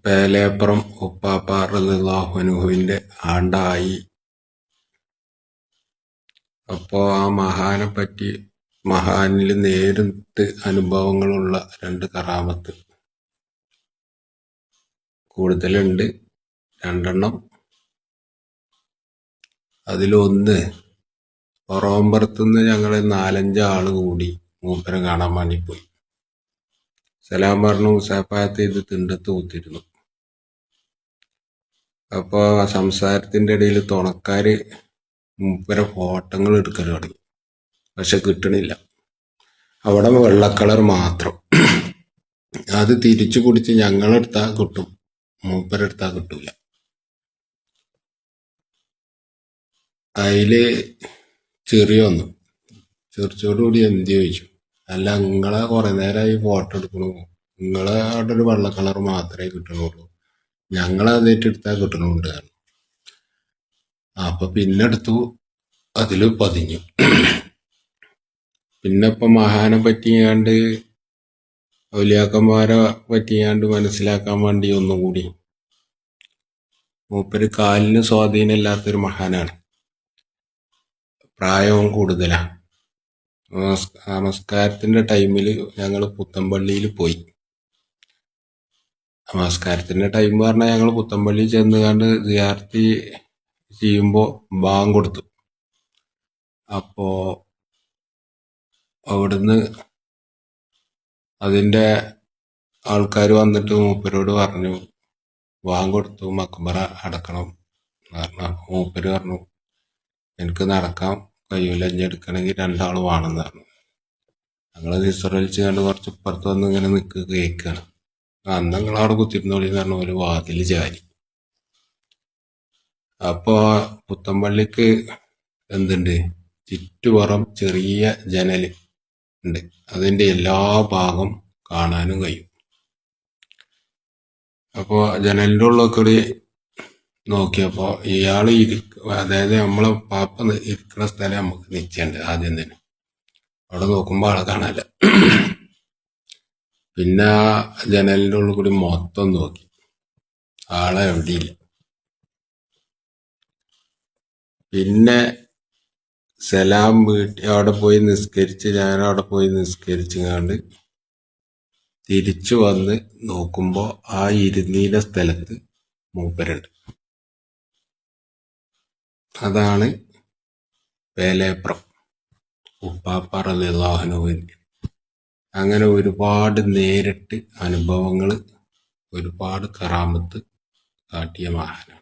പേലേപ്പുറം ഉപ്പാപ്പ റളിയല്ലാഹു അൻഹുവിന്റെ ആണ്ടായി. അപ്പോ ആ മഹാനിൽ നേരിട്ട് അനുഭവങ്ങളുള്ള 2 കറാമത്ത് കൂടുതലുണ്ട്, 2 അതിലൊന്ന് പൊറോമ്പറത്തുനിന്ന് ഞങ്ങൾ 4-5 ആള് കൂടി മൂപ്പരെ കാണാൻ വേണ്ടി പോയി. സലാം പറഞ്ഞു മുസാഫാത്ത് ചെയ്ത് തിണ്ടത്ത് കുത്തിരുന്നു. അപ്പൊ സംസാരത്തിന്റെ ഇടയിൽ തുണക്കാര് മൂപ്പരെ ഫോട്ടോകൾ എടുക്കൽ തുടങ്ങി. പക്ഷെ കിട്ടണില്ല. അവിടെ വെള്ളക്കളർ മാത്രം. അത് തിരിച്ചു കുടിച്ച് ഞങ്ങളെടുത്താ കിട്ടും, മൂപ്പരെടുത്താ കിട്ടൂല. അതില് ചെറിയൊന്നു ചെറിച്ചോടുകൂടി എന്ത് ചോദിച്ചു, അല്ല നിങ്ങളെ കുറെ നേരമായി ഫോട്ടോ എടുക്കണു, നിങ്ങളെ അവിടെ ഒരു വെള്ള കളർ മാത്രമേ കിട്ടണുള്ളൂ, ഞങ്ങളതേറ്റ് എടുത്താൽ കിട്ടണുണ്ട്. അപ്പൊ പിന്നെ എടുത്തു, അതില് പതിഞ്ഞു. പിന്നെ ഇപ്പൊ മഹാനെ പറ്റിയാണ്ട് ഔലിയാക്കന്മാരെ പറ്റിയാണ്ട് മനസ്സിലാക്കാൻ വേണ്ടി ഒന്നുകൂടി, മൂപ്പര് കാലിന് സ്വാധീനമില്ലാത്തൊരു മഹാനാണ്, പ്രായവും കൂടുതലാ. നമസ്കാരത്തിന്റെ ടൈമില് ഞങ്ങൾ പുത്തമ്പള്ളിയിൽ പോയി. നമസ്കാരത്തിന്റെ ടൈം പറഞ്ഞാൽ ഞങ്ങൾ പുത്തമ്പള്ളി ചെന്ന് കണ്ട് സിയാറത്ത് ചെയ്യുമ്പോ ബാങ്ക് കൊടുത്തു. അപ്പോ അവിടുന്ന് അതിന്റെ ആൾക്കാർ വന്നിട്ട് മൂപ്പരോട് പറഞ്ഞു, ബാങ്ക് കൊടുത്തു, മക്ബറ അടക്കണം പറഞ്ഞു. മൂപ്പര് പറഞ്ഞു, എനിക്ക് നടക്കാൻ കഴിയൂല, ഇഞ്ഞി എടുക്കണമെങ്കിൽ 2 ആള് വേണമെന്ന് പറഞ്ഞു. ഞങ്ങൾ നിസ്വലിച്ച് കണ്ട് കുറച്ച് ഇപ്പുറത്ത് വന്ന് ഇങ്ങനെ കേൾക്കുകയാണ്. അന്ന് നിങ്ങളവിടെ കുത്തിരുന്നോളിന്ന് പറഞ്ഞ പോലെ വാതില് ചാരി. അപ്പൊ പുത്തമ്പള്ളിക്ക് എന്തുണ്ട്, ചുറ്റുപുറം ചെറിയ ജനല് ഉണ്ട്, അതിന്റെ എല്ലാ ഭാഗം കാണാനും കഴിയും. അപ്പൊ ജനലിന്റെ ഉള്ളിൽ നോക്കിയപ്പോ ഇയാള് അതായത് നമ്മളെ പാപ്പ ഇരിക്കുന്ന സ്ഥലം നമുക്ക് നിശ്ചയുണ്ട്. ആദ്യം തന്നെ അവിടെ നോക്കുമ്പോ ആളെ കാണാനില്ല. പിന്നെ ആ ജനലിന്റെ ഉള്ളിൽ കൂടി മൊത്തം നോക്കി, ആളെ എവിടെയില്ല. പിന്നെ സലാം വീട്ടിൽ അവിടെ പോയി നിസ്കരിച്ച്, ഞാൻ അവിടെ പോയി നിസ്കരിച്ചുകൊണ്ട് തിരിച്ചു വന്ന് നോക്കുമ്പോ ആ ഇരുന്നീല സ്ഥലത്ത് മൂപ്പരുണ്ട്. അതാണ് പേലേപ്പുറം ഉപ്പാപ്പ റളിയല്ലാഹു അൻഹുവിന്റെ. അങ്ങനെ ഒരുപാട് നേരിട്ട് അനുഭവങ്ങൾ, ഒരുപാട് കറാമത്ത് കാട്ടിയ മഹാനാണ്.